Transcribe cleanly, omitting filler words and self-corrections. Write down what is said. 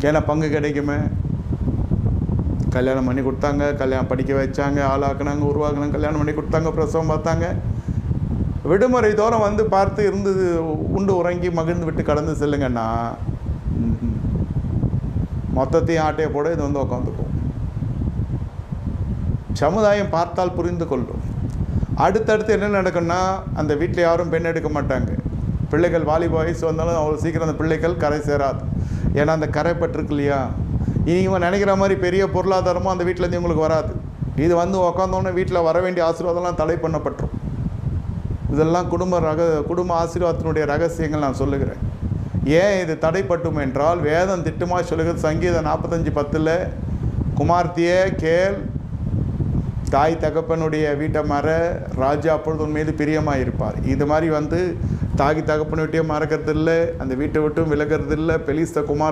ஏன்னா பங்கு கிடைக்குமே. கல்யாணம் பண்ணி கொடுத்தாங்க, கல்யாணம் படிக்க வச்சாங்க, ஆளாக்குனாங்க, உருவாக்குனாங்க, கல்யாணம் பண்ணி கொடுத்தாங்க, பிரசவம் பார்த்தாங்க. விடுமுறை தோறும் வந்து பார்த்து இருந்தது உண்டு உறங்கி மகிழ்ந்து விட்டு கடந்து செல்லுங்கன்னா மொத்தத்தையும் ஆட்டையை போட இது வந்து உட்காந்துக்கும். சமுதாயம் பார்த்தால் புரிந்து கொள்ளும். அடுத்தடுத்து என்ன நடக்கும்னா, அந்த வீட்டில் யாரும் பெண் எடுக்க மாட்டாங்க. பிள்ளைகள் வாலிப வயசு வந்தாலும் அவ்வளோ சீக்கிரம் அந்த பிள்ளைகள் கரை சேராது. ஏன்னா அந்த கரை பட்டிருக்கு இல்லையா. இவங்க நினைக்கிற மாதிரி பெரிய பொருளாதாரமும் அந்த வீட்டிலேருந்து இவங்களுக்கு வராது. இது வந்து உக்காந்தோன்னே வீட்டில் வர வேண்டிய ஆசீர்வாதம்லாம் தடை பண்ணப்பட்டுரும். இதெல்லாம் குடும்ப ஆசீர்வாதத்தினுடைய ரகசியங்கள் நான் சொல்லுகிறேன். ஏன் இது தடைப்பட்டும் என்றால், வேதம் திட்டமாக சொல்லுகிறது. சங்கீதம் 45:10 குமார்த்தியே கேள், தாய் தகப்பனுடைய வீட்டை மற, ராஜா அப்பொழுது உன் மீது பிரியமாக இருப்பார். இது மாதிரி வந்து தாய் தகப்பனை விட்டே மறக்கிறது இல்லை, அந்த வீட்டை விட்டும் விலகிறது இல்லை. பெலிஸ்த குமார்